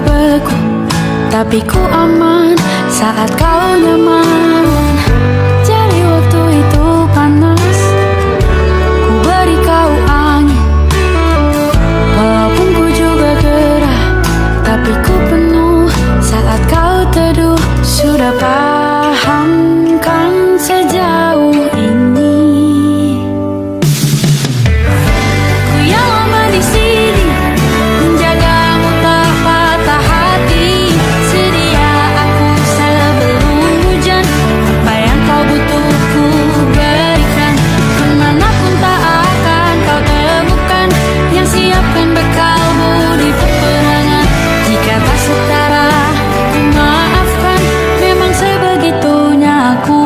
beku, tapi ku aman saat kau nyaman. Jadi waktu itu panas, ku beri kau angin. Walaupun ku juga gerah, tapi ku penuh saat kau teduh. Sudah paham kan sejauh ini? Ku yang lama di sini, menjagamu tak patah hati. Sedia aku sebelum hujan, apa yang kau butuh ku berikan. Kemanapun tak akan kau temukan yang siapkan bekalmu di peperangan. Jika tak setara, ku maafkan, memang sebegitunya aku.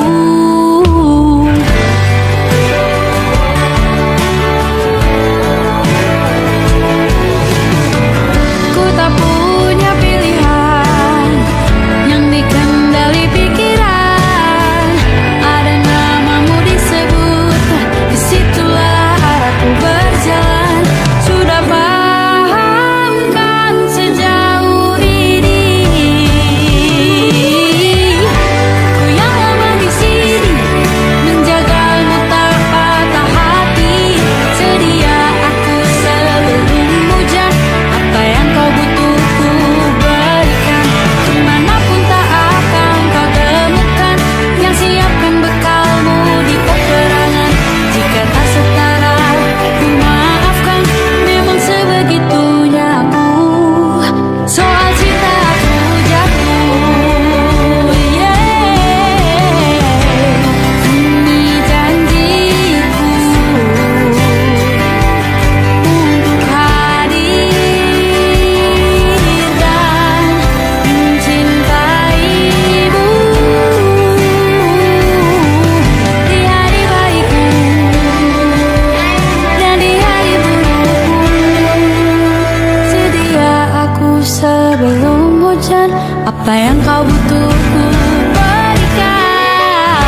Ku tak punya pilihan yang dikendali pikiran. Ada namamu disebut, disitulah arahku berjalan. Sudah paham kan sejauh ini? Ku yang lama di sini, menjagamu tak patah hati. Sedia aku sebelum hujan, apa yang kau butuh ku berikan. Kemanapun tak akan kau temukan yang siapkan bekalmu di peperangan. Jika tak setara, ku maafkan, memang sebegitunya aku. Soal cinta aku jatuh, ini janjiku untuk hadir dan mencintaimu di hari baikku dan di hari burukku. Sedia aku sebelum hujan, apa yang kau butuh ku berikan.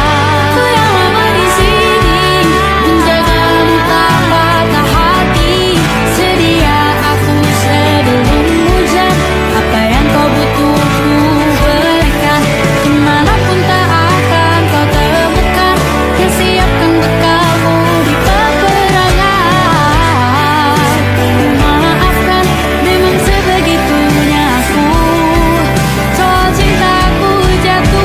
Ku yang lama di sini, menjagamu tak patah hati. Sedia aku sebelum hujan, apa yang kau butuh ku berikan. Kemanapun tak akan kau temukan yang siapkan bekalmu di peperangan. Maafkan, memang sebegitunya aku. Soal cintaku jatuh.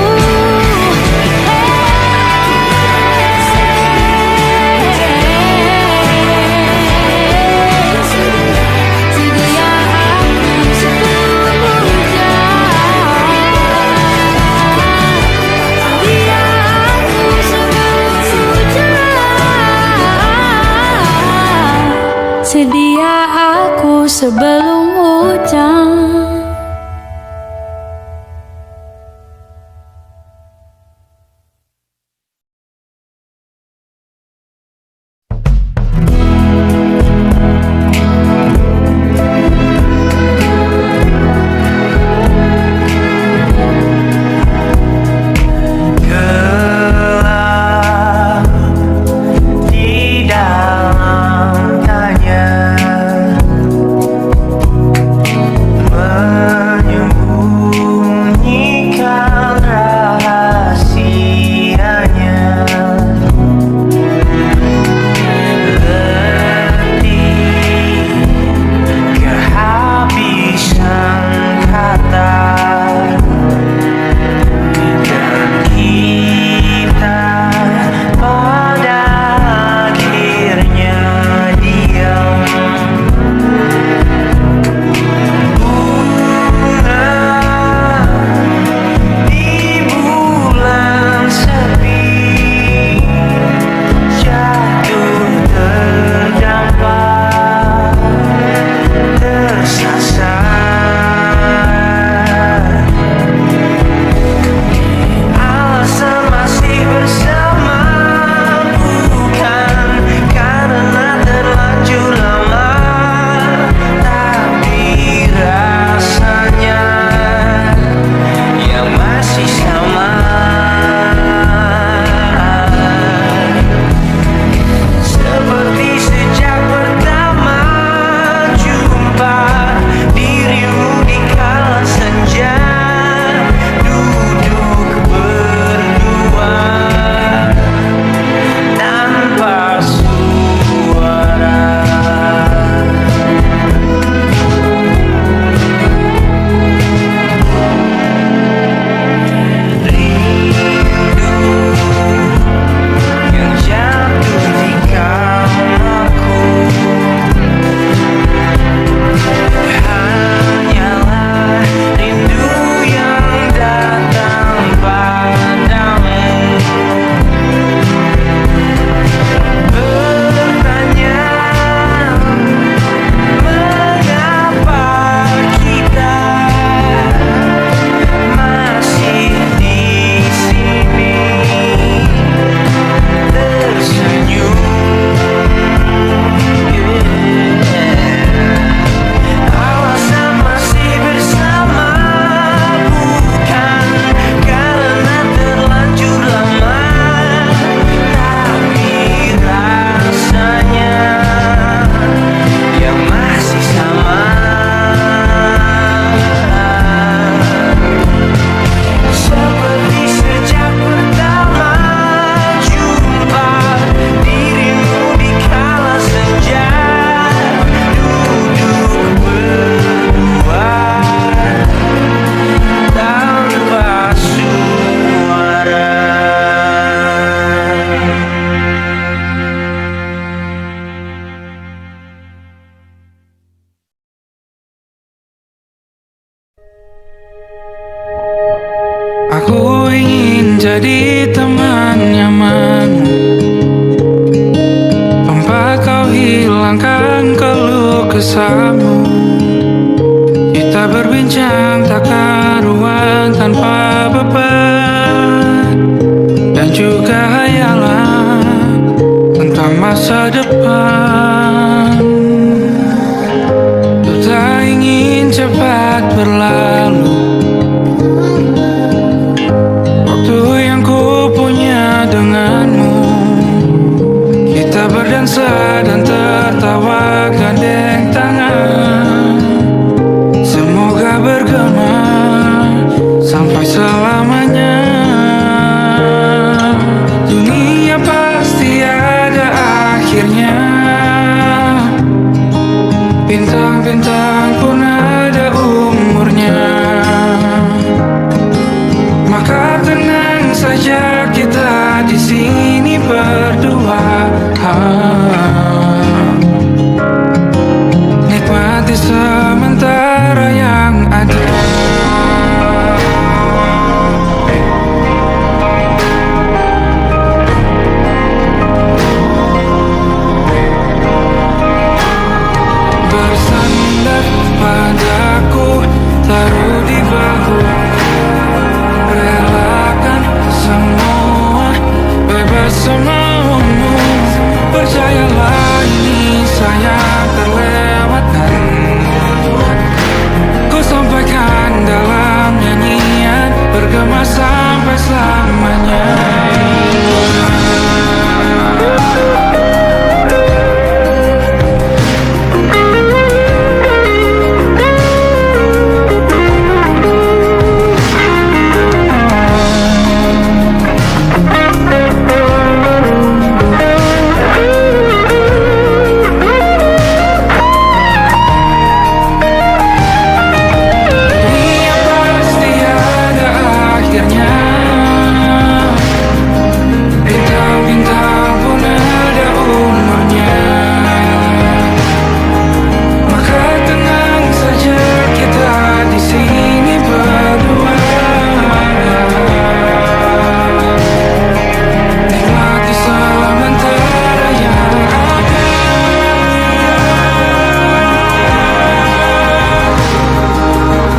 Aku ingin jadi teman nyaman, tempat kau hilangkan keluh kesahmu. Kita berbincang tak karuan tanpa beban, dan juga hayalan tentang masa depan. Ku tak ingin cepat berlalu waktu yang ku punya denganmu. Kita berdansa dan tertawa gandeng tangan, semoga bergema sampai selamanya. Dunia pasti ada akhirnya, bintang-bintang pun ada umurnya. Maka tenang saja kita di sini berdua, nikmati sementara yang ada. Bersandar padaku, taruh di bahu, relakan semua, bebas semaumu. Percayalah ini saya terlewatkan, ku sampaikan dalam nyanyian, bergema sampai selamanya. Dunia pasti ada akhirnya, bintang-bintang pun ada umurnya. Maka tenang saja kita di sini berdua, nikmati sementara yang ada.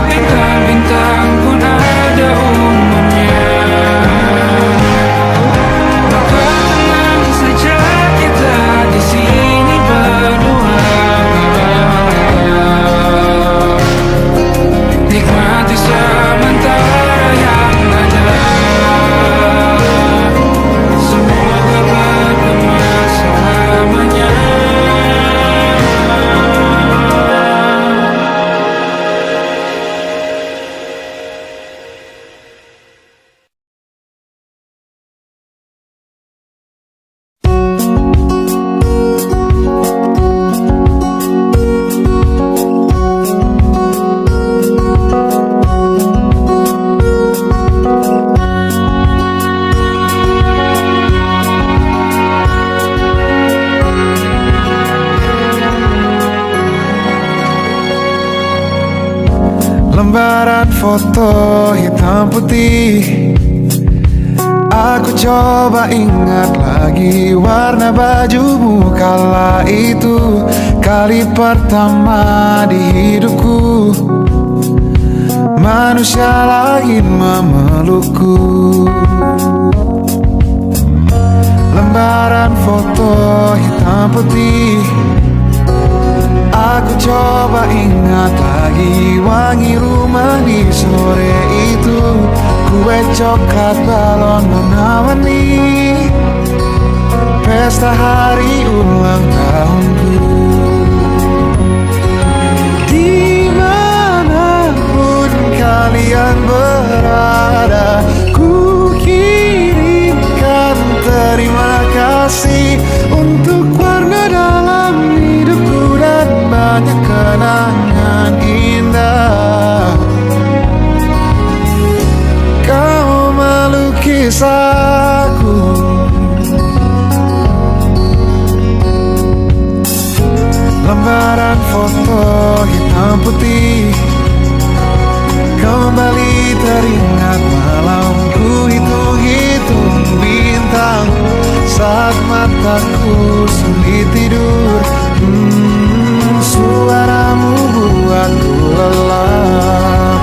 Bintang-bintang pun ada umurnya. Maka tenang saja kita di sini berdua, nikmati sementara yang ada. Semoga bergema selamanya. Lembaran foto hitam putih, aku coba ingat lagi warna bajumu kala itu. Kali pertama di hidupku, manusia lain memelukku. Lembaran foto hitam putih, aku coba ingat lagi wangi rumah di sore itu. Kue coklat, balon warna-warni, pesta hari ulang tahunku. Dimanapun kalian berada, ku kirimkan terima kasih untuk warna dalam hidupku dan banyak kenangan indah. Kau melukis aku, lembaran foto hitam putih, kembali teringat malam mataku sulit tidur. Suaramu buatku lelah.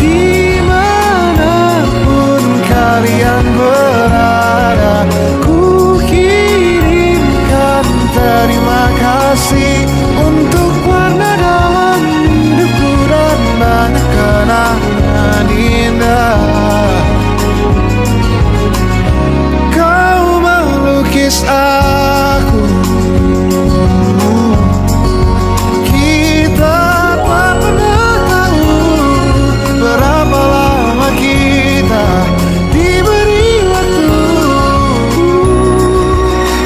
Dimanapun kalian berada, ku kirimkan terima kasih untuk warna dalam hidupku dan banyak kenangan indah. Kau melukis aku, kita tak pernah tahu berapa lama kita diberi waktu.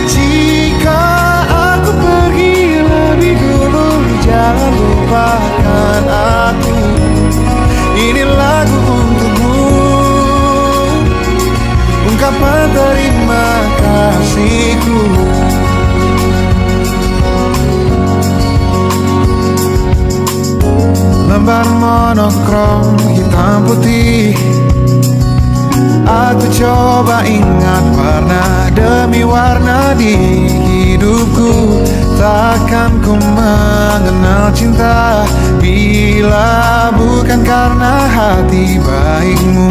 Jika aku pergi lebih dulu, jangan lupakan aku. Ini lagu untukmu, ungkapan terima kasihku. Lembar monokrom hitam putih, aku coba ingat warna demi warna di hidupku. Takkan ku mengenal cinta bila bukan karena hati baikmu.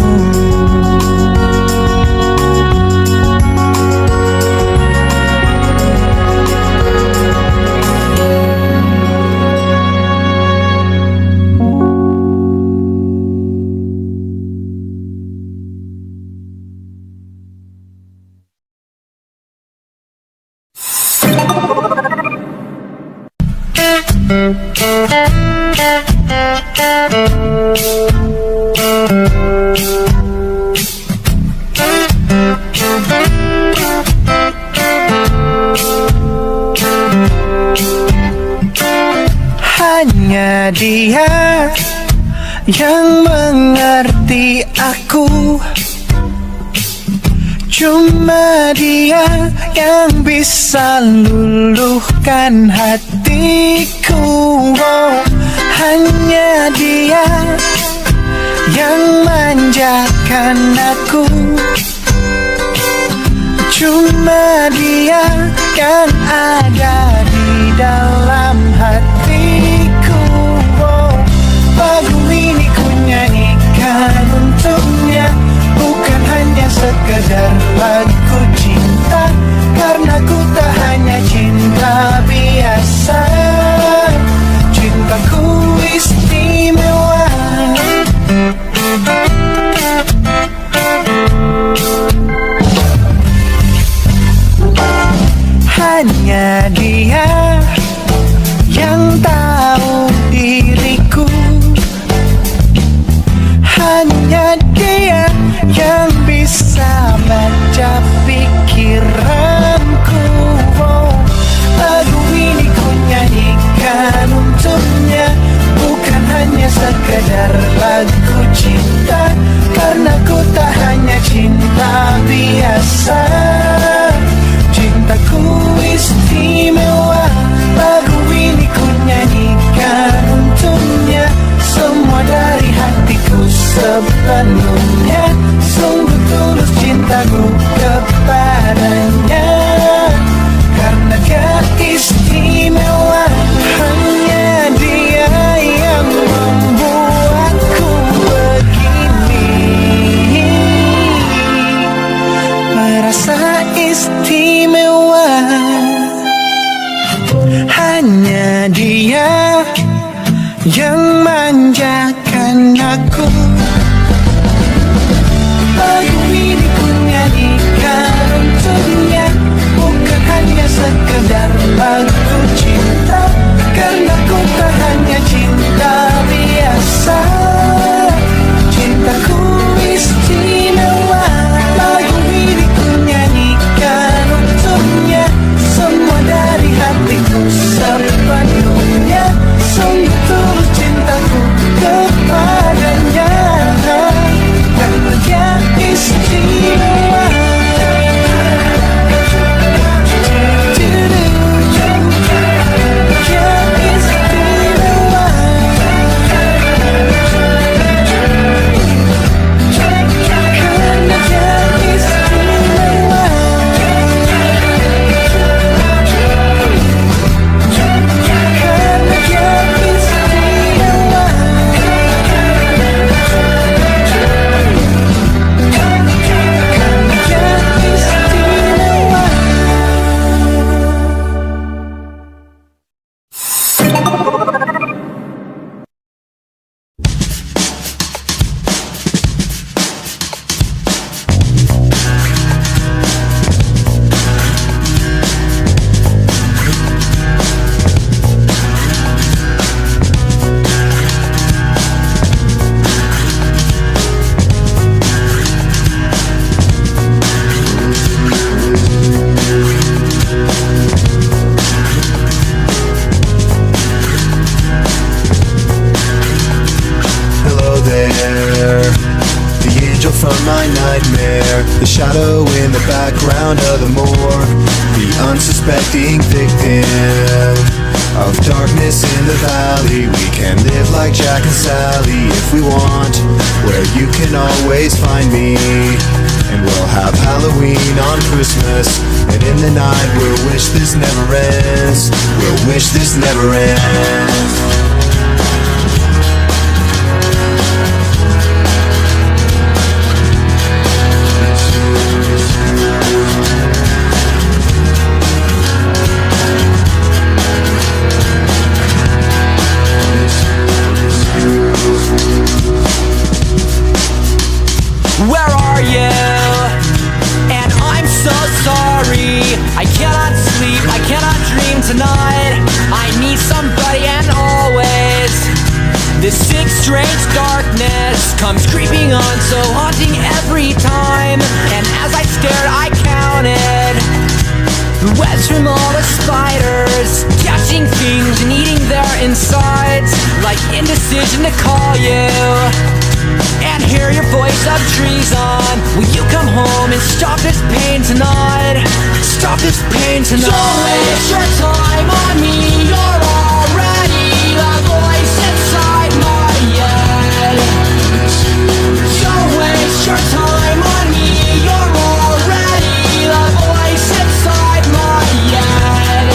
Hanya dia yang mengerti aku, cuma dia yang bisa luluhkan hatiku. Oh, hanya dia yang manjakan aku, cuma dia yang ada di dalam hatiku. Oh, lagu ini ku nyanyikan untuknya, bukan hanya sekedar lagu cinta, karena ku tak hanya cinta biasa. Cintaku istimewa. Hanya dia yang tahu diriku, hanya dia yang bisa baca pikiranku. Oh, lagu ini ku nyanyikan untuknya, bukan hanya sekedar lagu cinta, karena ku tak hanya cinta biasa. Cintaku istimewa. Lagu ini ku nyanyikan untuknya, semua dari hatiku sepenuhnya. Sungguh tulus cintaku kepadanya, karena dia istimewa. Hanya dia yang membuatku begini, merasa istimewa. Hanya dia yang manjakan aku. Lagu ini ku nyanyikan untuknya, bukan hanya sekedar lagu cinta, karena ku tak hanya cinta biasa. Cintaku istimewa. Lagu ini ku nyanyikan untuknya, semua dari hatiku sepenuhnya. Sungguh tulus cintaku kepadanya, karena dia istimewa. there, the shadow in the background of the morgue, the unsuspecting victim of darkness in the valley. We can live like Jack and Sally if we want, where you can always find me. And we'll have Halloween on Christmas, and in the night we'll wish this never ends. We'll wish this never ends. Where are you? And I'm so sorry. I cannot sleep, I cannot dream tonight. I need somebody and always. This sick, strange darkness comes creeping on, so haunting every time. And as I stared, I counted the webs from all the spiders, catching things and eating their insides. Like indecision to call you and hear your voice of treason. Will you come home and stop this pain tonight? Stop this pain tonight. Don't waste your time on me. You're already the voice inside my head. Don't waste your time on me. You're already the voice inside my head.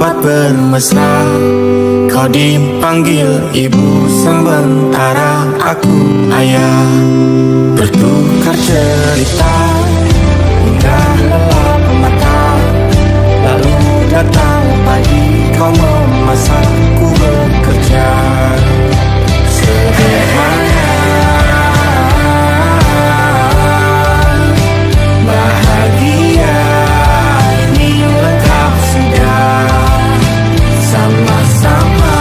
dapat bermesra. Kau dipanggil ibu sementara aku ayah, bertukar cerita hingga lelap mata. Lalu datang pagi, kau memasakku bekerja. Sederhana, bahagia ini lengkap sudah sama-sama.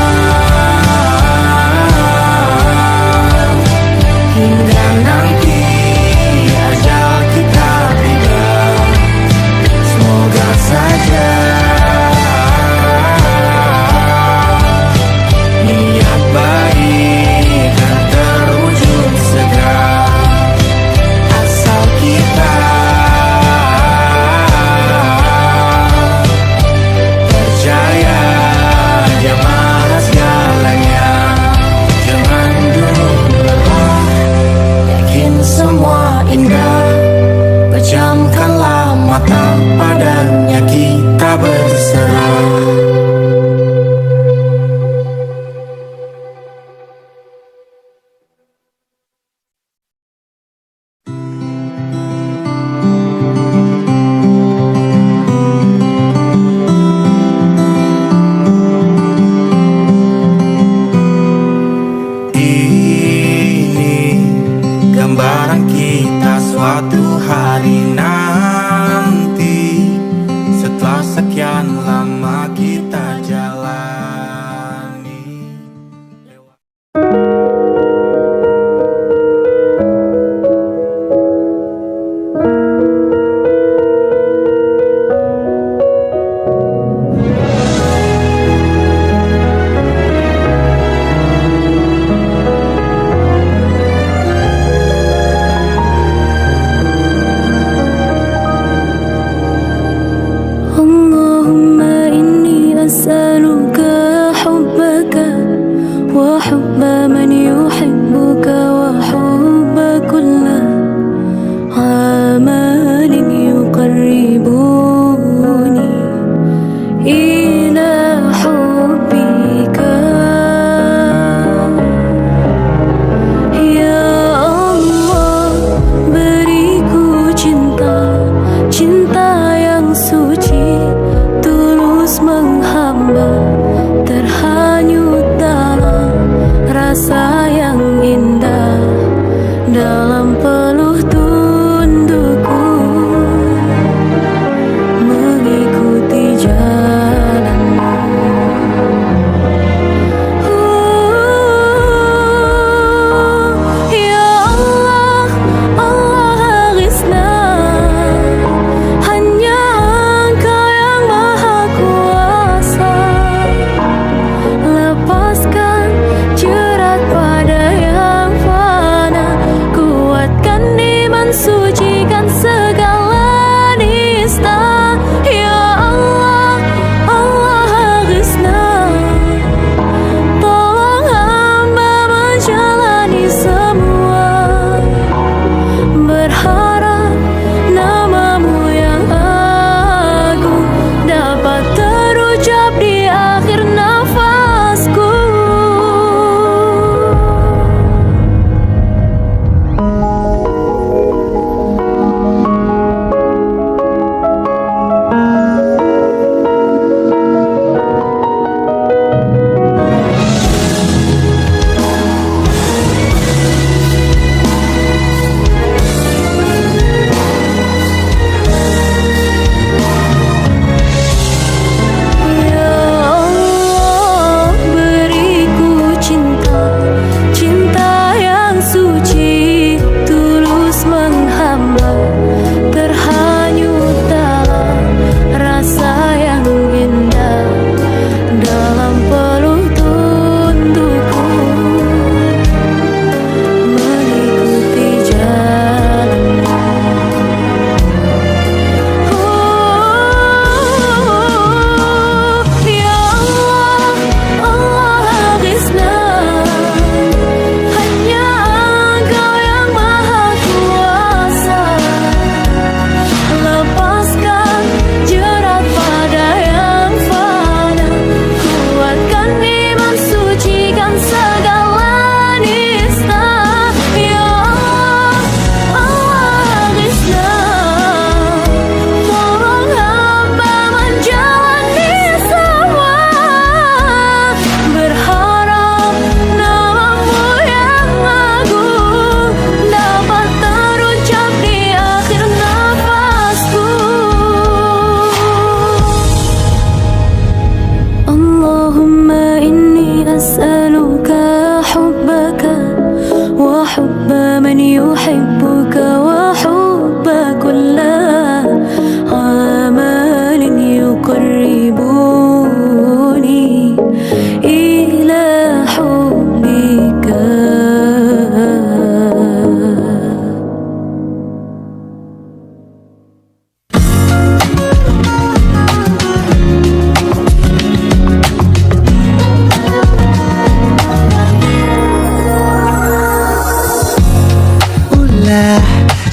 Hingga nanti ajal kita tiba, semoga saja niat baik dan terwujud segera, asal kita percaya Dia Maha segalanya. Jangan dulu lelah, yakin semua indah. Pejamkanlah mata, padanya kita berserah. Ini gambaran kita suatu hari nanti, setelah sekian lama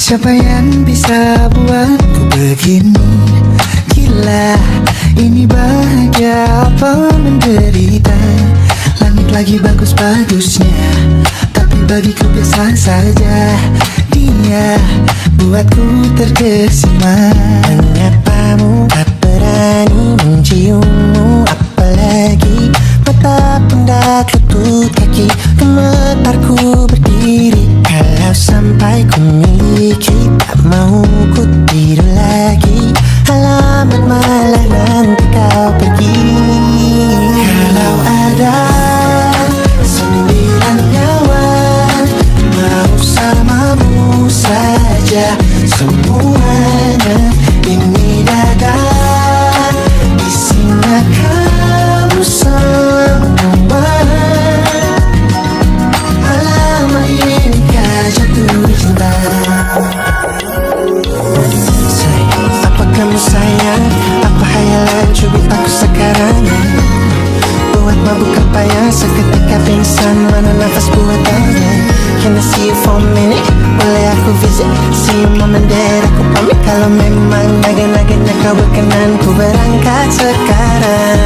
Siapa yang bisa buatku begini? Gila, ini bahagia apa menderita? Langit lagi bagus-bagusnya, tapi bagiku biasa saja. Dia buatku terkesima. Menyapamu tak berani menciummu, apalagi mata pundak lutut kaki. Gemetarku berdiri kalau sampai ku miliki. Tak mau ku tidur lagi, alamat malah nanti kau pergi. Kalau ada 9 nyawa mau samamu saja, semuanya ini dada isinya kamu semua. Alamak ini kah jatuh cinta. Apa kamu sayang? Apa hayalan cubit aku sekarang? Buat mabuk apa yang seketika pingsan? Mana nafas buatannya? Can I see you for a minute? Boleh aku visit? See you mom and dad, aku pamit. Kalau memang naga-naganya kau berkenan, ku berangkat sekarang.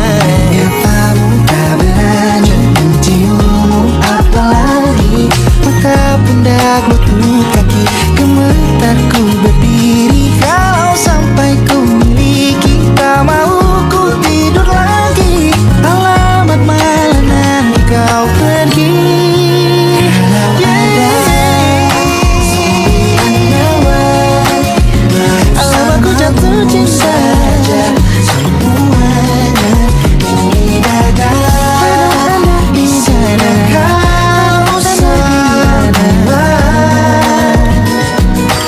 Apamu tak berani menciummu, apalagi mata pundak lutut kaki. Gemetarku berdiri kalau sampai ku miliki. Tak mau ku tidur lagi, alamat malah nanti kau pergi. Alamatku jatuh cinta. Semuanya ini dada di sana kau semua.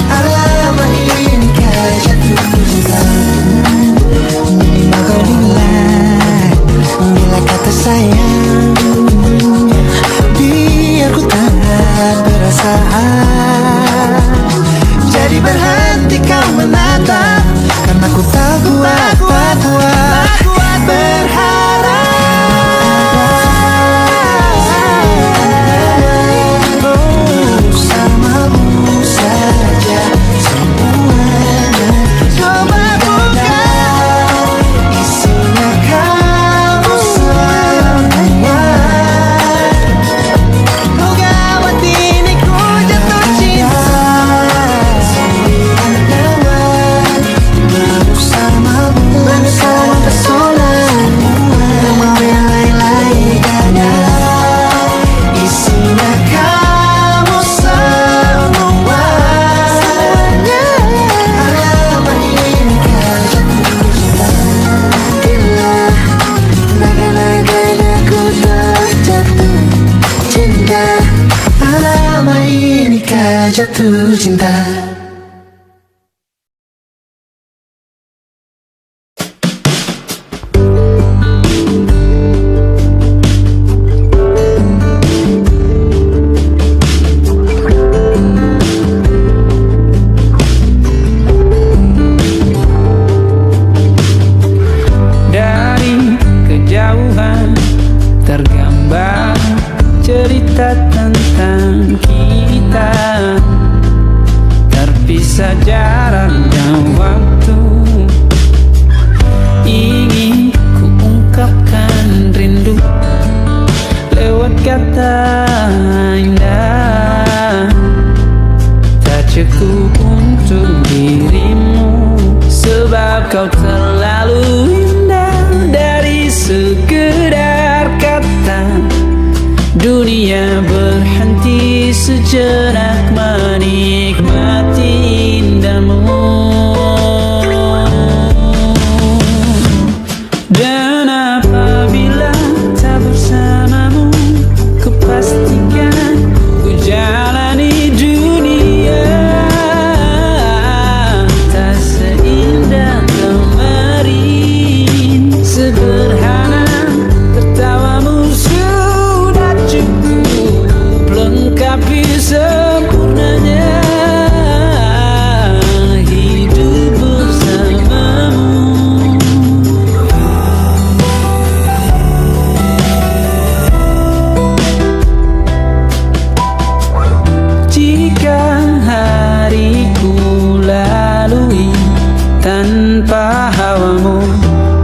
Alamat ini kah jatuh cinta. Maka bila kata sayang, biar ku tak perasaan. Jadi berhenti kau menatap, karena ku tak kuat berharap. Samamu saja semuanya. Coba buka, isinya kamu semua. Oh gawat ini ku jatuh cinta. 9 nyawa bersamamu pesona. Tak mau yang lain-lain dada isinya kamu semua. Alamat ini kah jatuh cinta. Gila, naga-naganya ku tak jatuh cinta. Alamat ini kah jatuh cinta. Dari kejauhan tergambar cerita tentang kita, terpisah jarak dan waktu. Ingin ku ungkapkan rindu lewat kata indah. Tak cukup untuk dirimu, sebab kau terlalu indah. Dari sekedar kata, dunia berhenti sejenak menikmati indahmu. Dan apabila tak bersamamu, kupastikan ku jalani dunia tak seindah kemarin. Sederhana tertawamu sudah cukup lengkapi sempurnanya.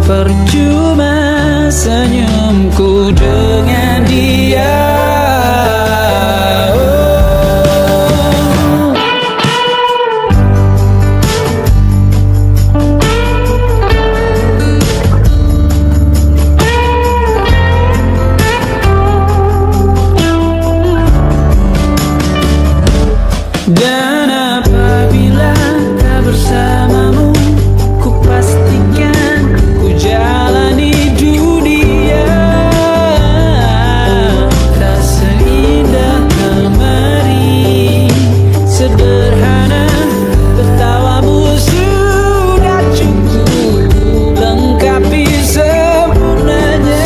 percuma senyumku dengan dia. Dan apabila tak bersamamu, ku pastikan ku jalani dunia tak seindah kemarin. Sederhana tertawamu sudah cukup lengkapi sempurnanya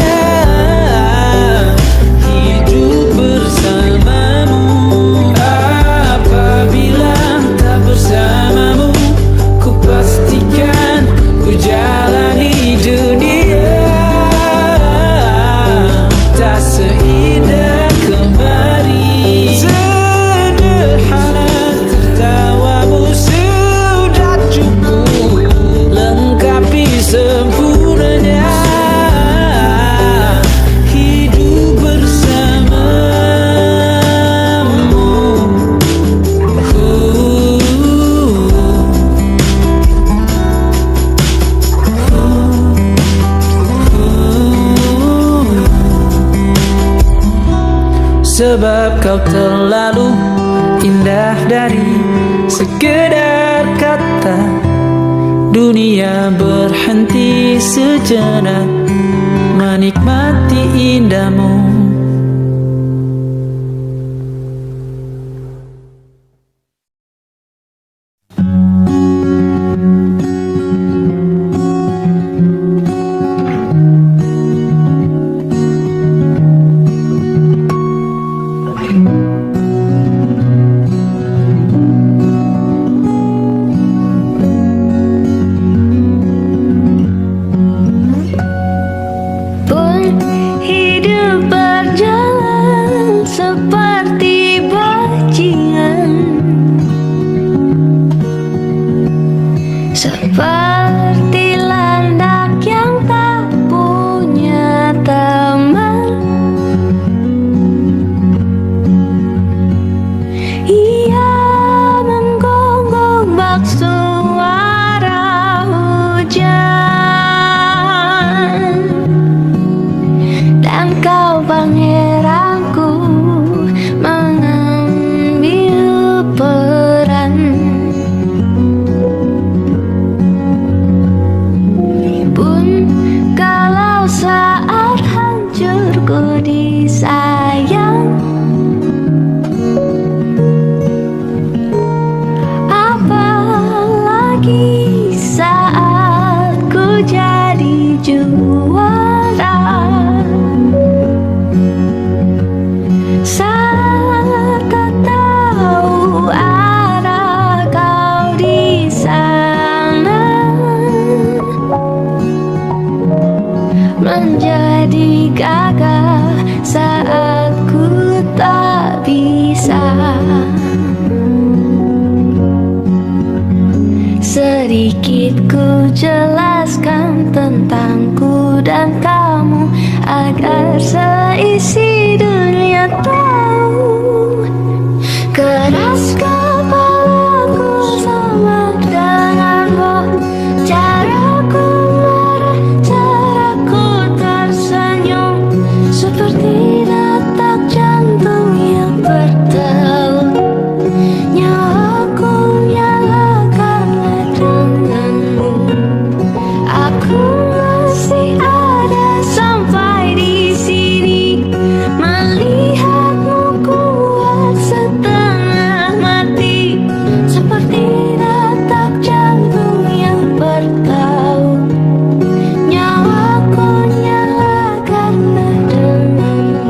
hidup bersamamu. Apabila tak bersamamu, ku pastikan ku jalani dunia tak seindah kemarin. Sederhana tertawamu sudah cukup lengkapi sempurnanya hidup bersamamu. Sebab kau terlalu indah dari sekedar kata. Dunia berhenti sejenak menikmati indahmu. Pun hidup berjalan seperti bajingan, seperti landak yang tak punya teman. Ia menggonggong bak suara hujan, dan kau pangeranku mengambil peran. Pun kalau saat hancurku disayang, apalagi saat ku jadi juara. Saat kau tahu arah kau di sana, menjadi gagah saat ku tak bisa. Sedikit ku jelaskan tentangku dan kamu agar seisi dunia tahu. Keras kepalaku sama dengan roh, caraku marah, caraku tersenyum, seperti detak jantung yang berdeut. Nyawaku nyalakan denganmu, aku masih ada sampai di sini, melihatmu kuat setengah mati, seperti detak jantung yang bertaut. Nyawaku nyalakan denganmu.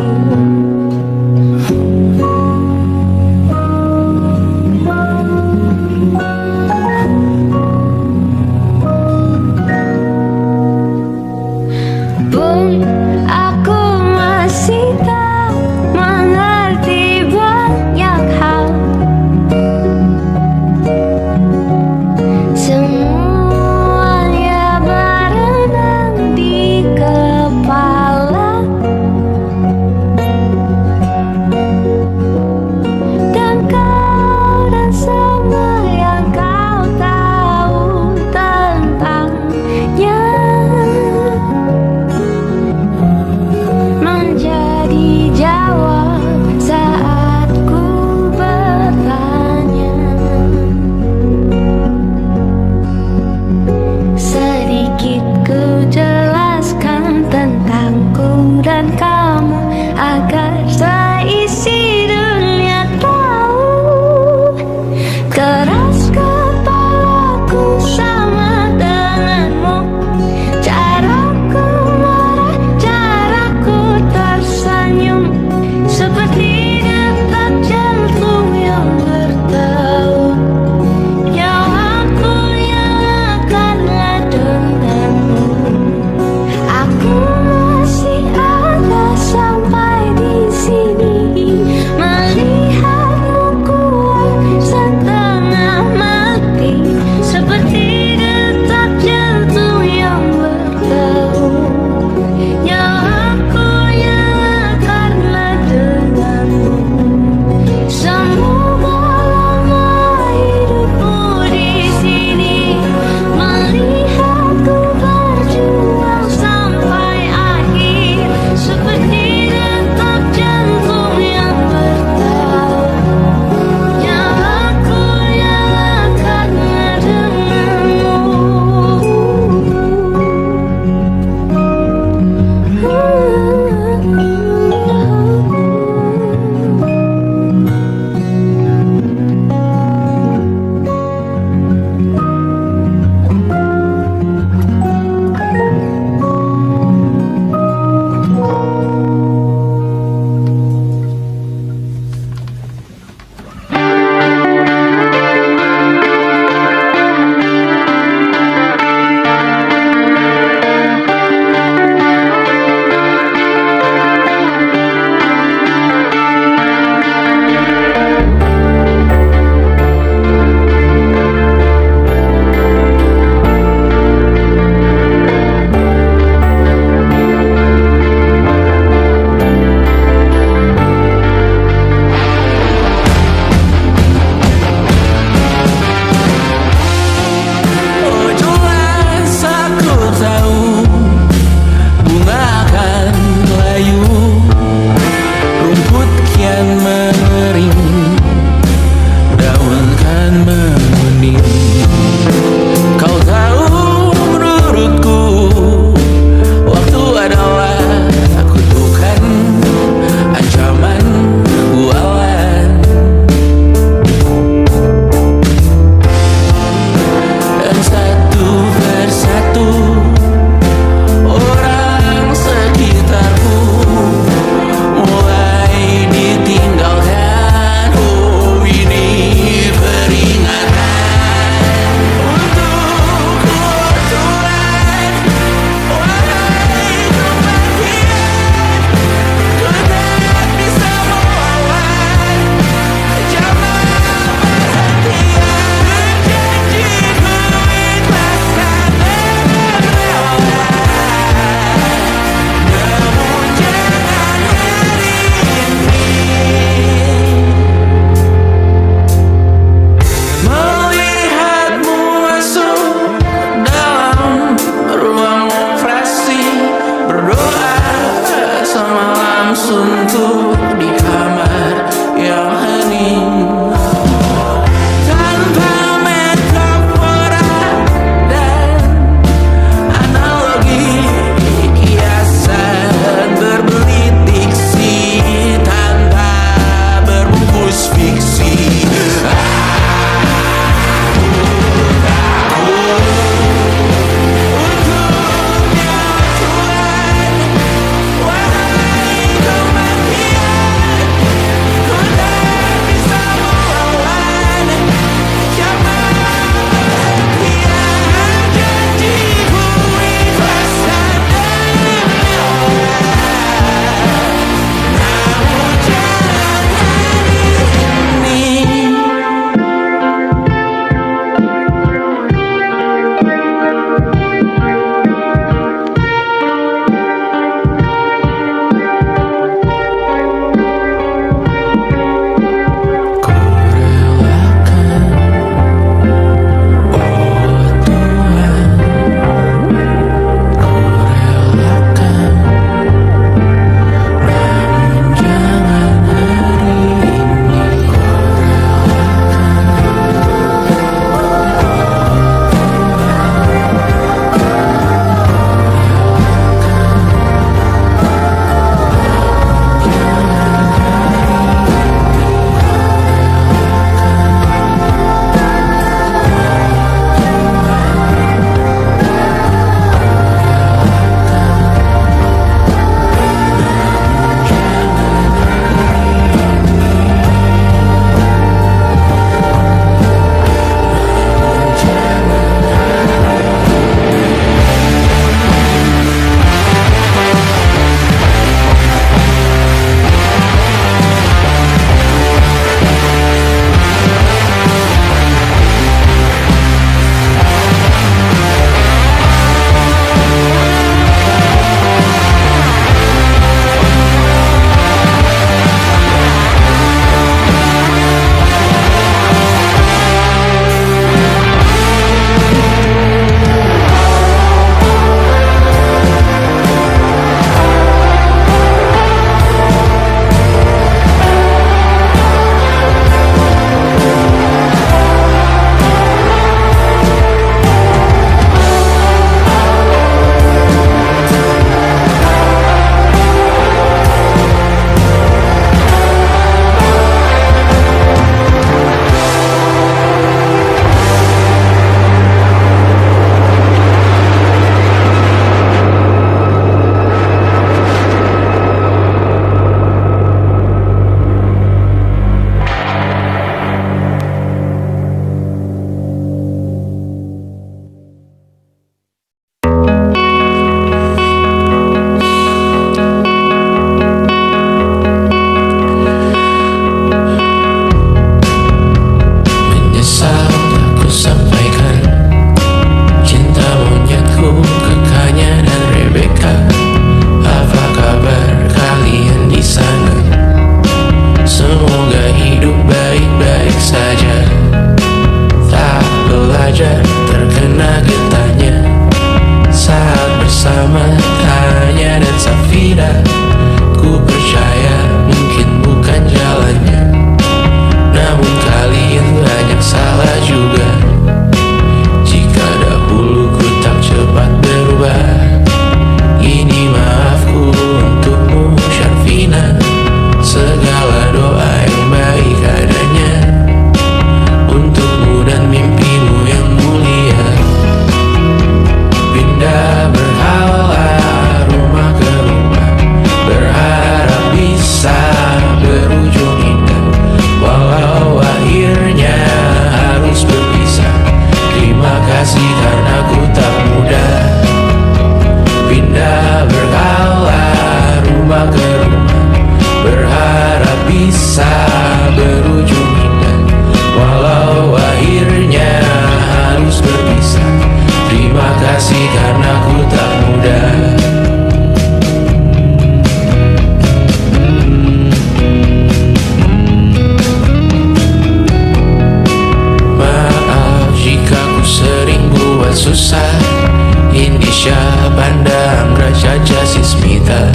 bersama Tanya dan Safira. Ku percaya mungkin bukan jalannya, namun kalian banyak salah juga. Jika dahulu ku tak cepat berubah, ini maafku untukmu Syarfina. Segala doa yang baik adanya untukmu dan mimpimu yang mulia. Pindah berhala rumah ke rumah, berharap bisa berujung indah. Walau akhirnya harus berpisah, terima kasih karena ku tak mudah. Pindah berhala rumah ke rumah, berharap bisa berujung indah. Walau akhirnya harus berpisah, terima kasih karena ku tak mudah. Maaf jika ku sering buat susah. Indisha Banda Anggra Caca Sismita,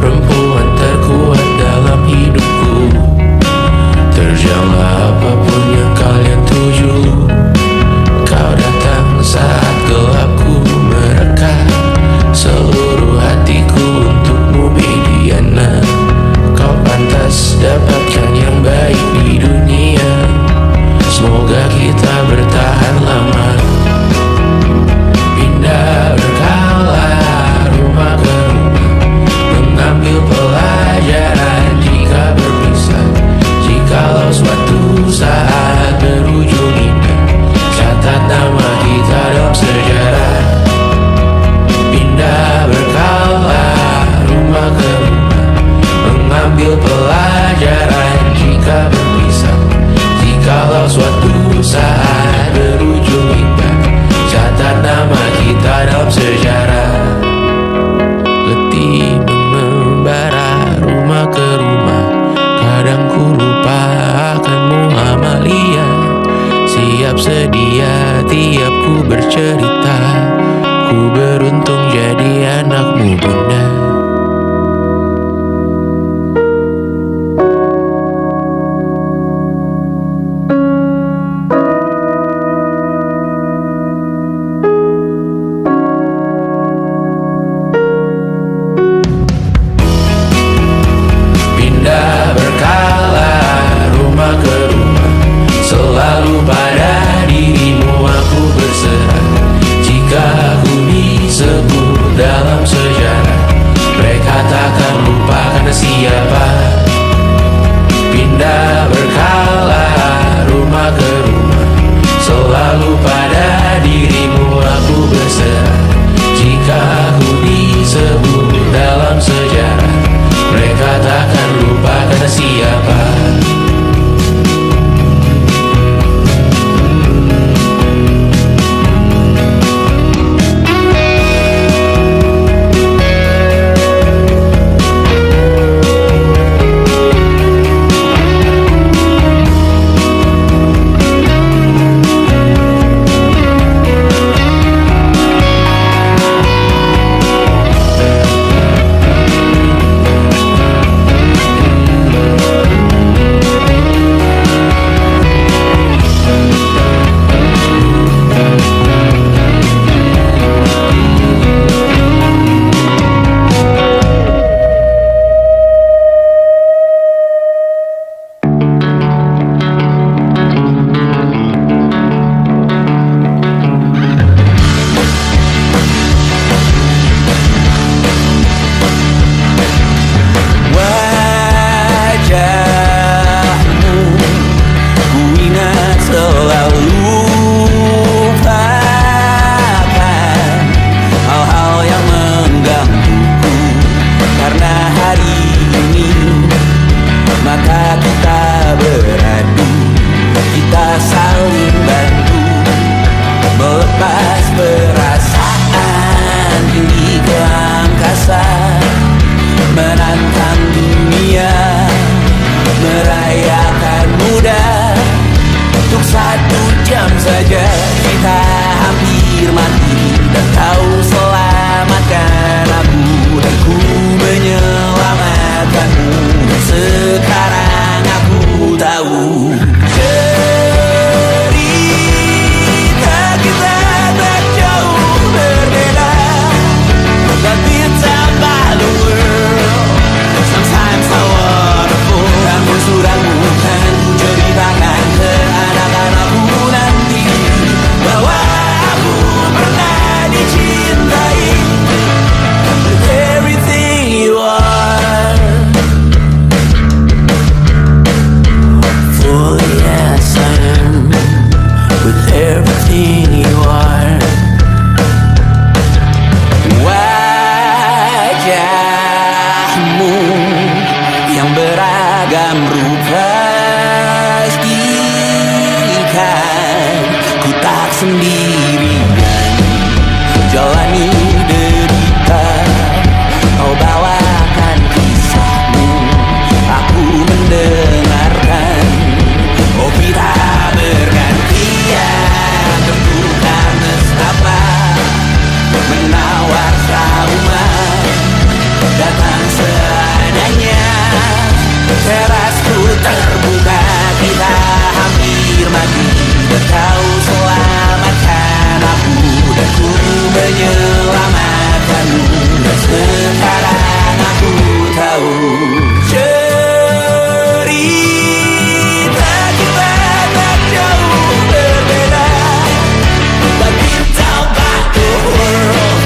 perempuan terkuat dalam hidupku. Terjanglah apapun yang kalian tuju. Kau datang saat gelapku mereka, seluruh hatiku untukmu Mediana. Kau pantas dapatkan yang baik di dunia, semoga kita bertahan lama. Pindah berkala rumah ke rumah, mengambil pelajaran jika berpisah. Jikalau suatu saat berujung indah, catat nama kita dalam sejarah. Pindah berkala rumah ke rumah, mengambil pelajaran jika berpisah. Jikalau suatu saat berujung indah, catat nama kita dalam sejarah. Letih mengembara rumah ke rumah, kadang ku lupa akanmu Amalia. Siap sedia tiap ku bercerita, ku beruntung jadi anakmu bunda. Pindah berkala rumah ke rumah, selalu pada dirimu aku berserah. Jika aku disebut dalam sejarah, mereka takkan lupa karena siapa. Pindah berkala rumah ke rumah, selalu pada dirimu aku berserah. Jika aku disebut dalam sejarah, mereka takkan lupa karena siapa. sendirian jalani derita. Kau bawakan kisahmu, aku mendengarkan. Oh kita bergantian, tentukan nestapa menawar trauma. Datang seadanya, terasku terbuka, kita hampir mati dan kau selamatkan aku dan ku menyelamatkanmu. Dan sekarang aku tahu cerita kita tak jauh berbeda, but we don't back the world.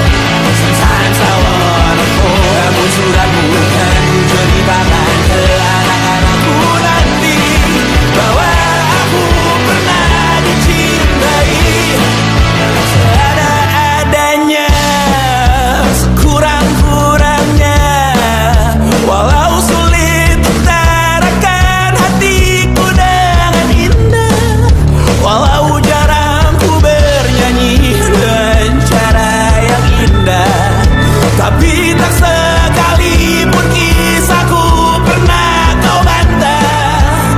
Sometimes I wanna fall. Namun sudah bukan ceritakan ke anak-anakku nanti bahwa aku pernah dicintai seada-adanya, sekurang-kurangnya. Walau sulit utarakan hatiku dengan indah, walau jarang ku bernyanyi dengan cara yang indah, tapi tak sekalipun kisahku pernah kau bantah.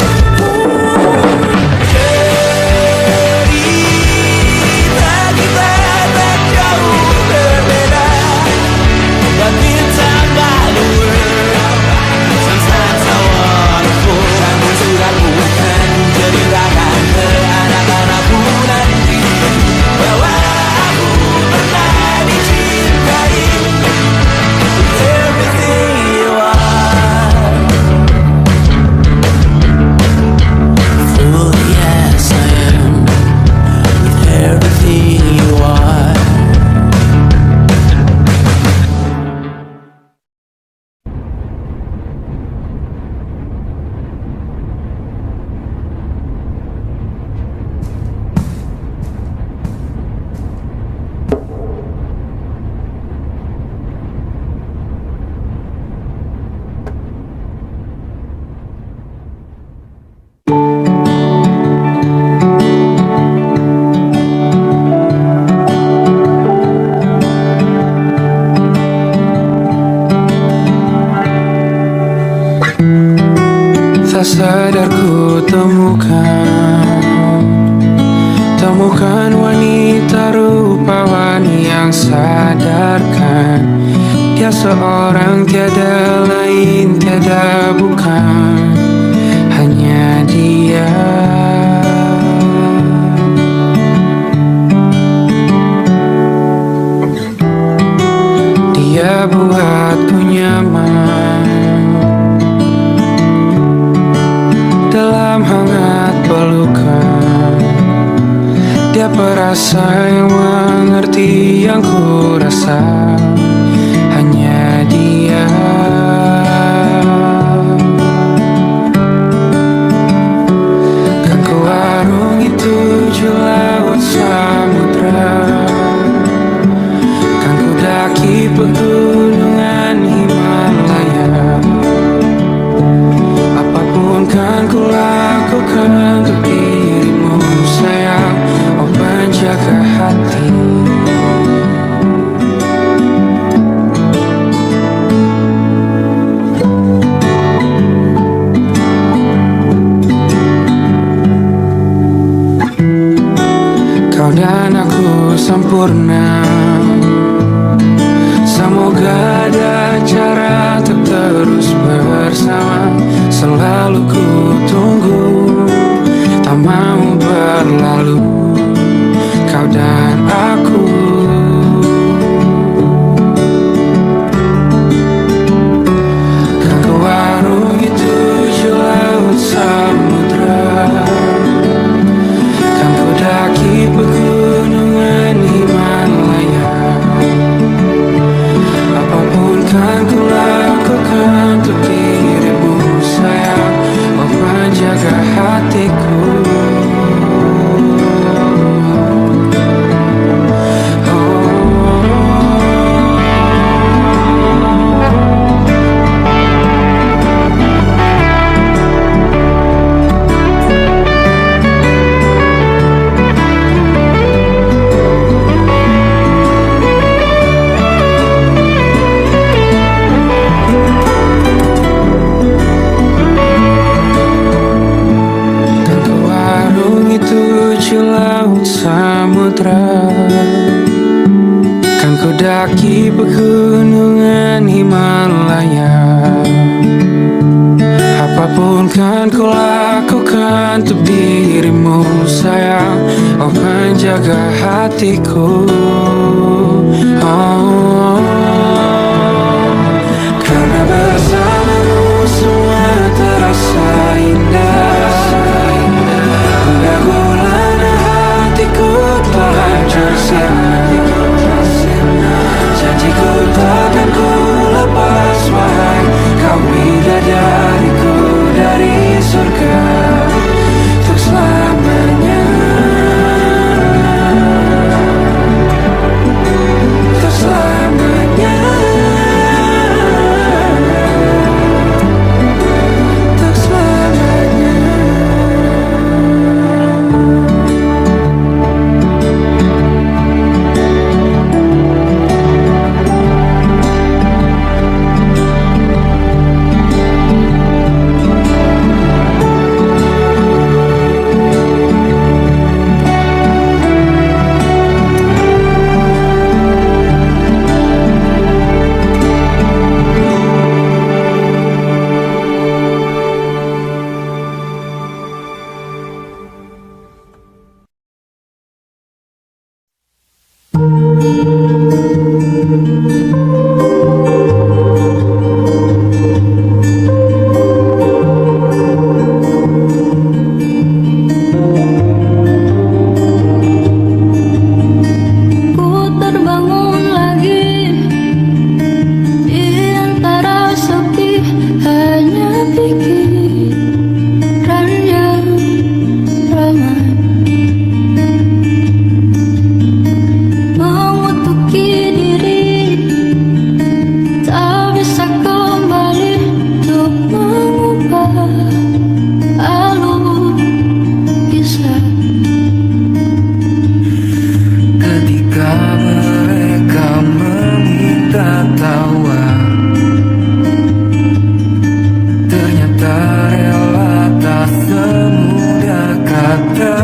Cerita kita tak jauh berbeda, but it's about the world. Sometimes I wanna fall. Namun sudah bukan ceritakan ke anak-anakku nanti bahwa aku pernah dicintai. Everything you are, fully yes I am. Everything you are. Tak sadar ku temukan wanita rupawan yang sadarkan dia seorang, tiada lain, tiada bukan, hanya dia. Dia buatku nyaman dalam hangat pelukan. Dia perasa yang mengerti yang ku rasa, hanya dia. Kan ku arungi 7 laut samudra, kan ku daki pegunungan Himalaya. Apapun kan ku lakukan untuk dirimu sayang, oh penjaga hati. Kau dan aku sempurna, semoga ada cara untuk terus bersama. Selalu ku tunggu, tak mau berlalu, kau dan aku. Kan ku arungi 7 laut samudra, kan ku daki pegunungan Himalaya. Apapun kan ku lakukan untuk dirimu sayang, oh penjaga hatiku. jaga hatiku. Oh, karena bersamamu semua terasa indah. Udah gulana hatiku terhancur sirna. Janjiku takkan ku lepas, wahai kau bidadariku dari surga untuk selamanya. Untuk selamanya. Untuk selamanya. Ku terbangun lagi di antara sepi, hanya pikiran yang ramai mengutuki diri, tak bisa kembali untuk mengubah alur kisah. Ketika mereka meminta tawa, ternyata rela tak semudah kata.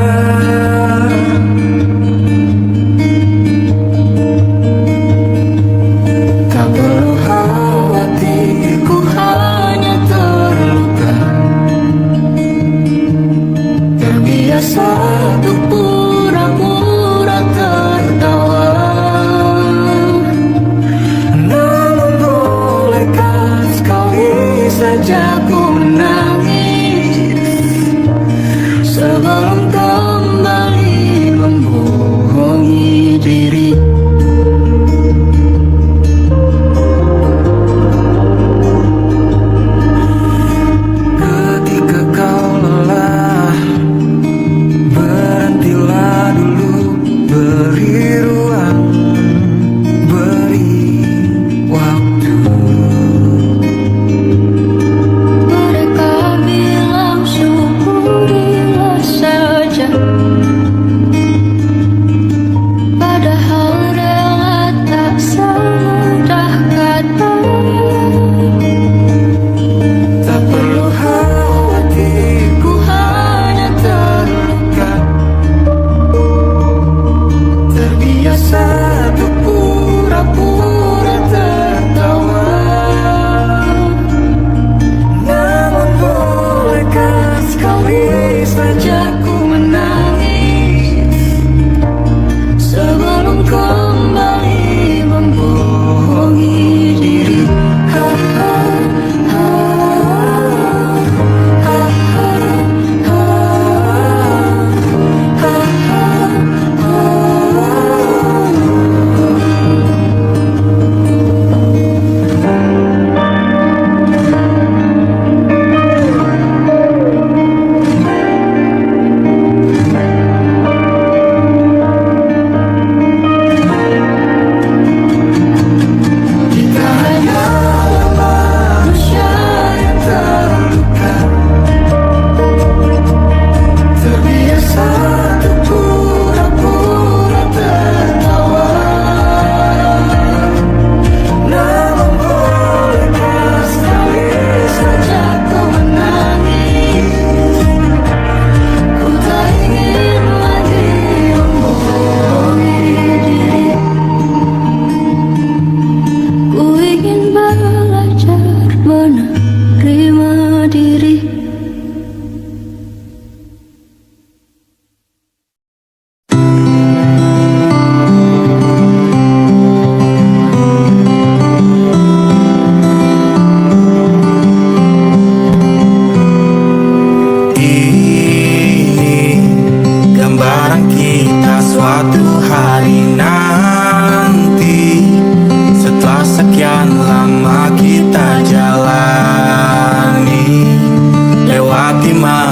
Tak perlu khawatir, Ku hanya terluka, terbiasa untuk pura-pura tertawa. namun bolehkah sekali saja ku Menangis sebelum kembali membohongi diri. ketika kau lelah, berhentilah dulu, beri ruang, beri waktu.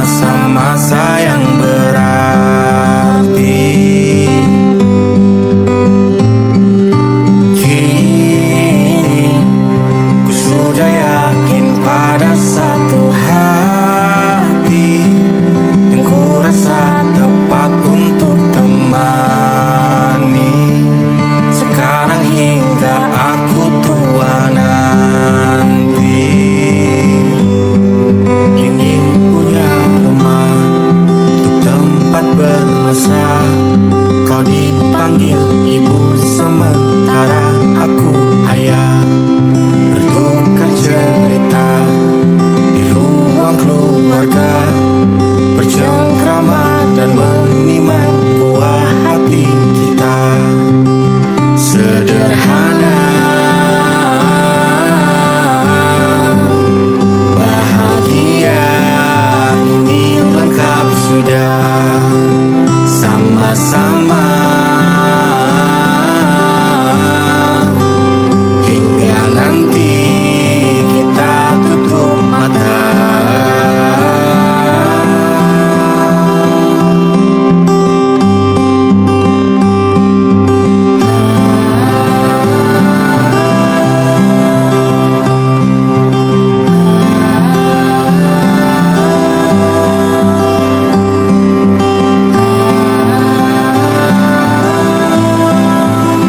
masa-masa yang berarti. Kini ku sudah yakin pada satu hati yang ku rasa tepat untuk temani. Sekarang hingga aku tua nanti, ingin punya rumah untuk tempat bermesra. Kau dipanggil ibu sementara aku ayah, bertukar cerita di ruang keluarga, bercengkrama dan menimang buah hati kita. Sederhana, bahagia, ini lengkap sudah. Sama-sama hingga nanti kita tutup mata.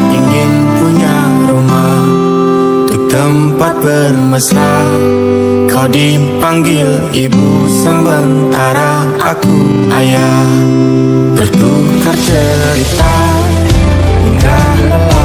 Ingin punya rumah untuk tempat bermesra. Kau dipanggil ibu sementara aku ayah, bertukar cerita hingga lelah.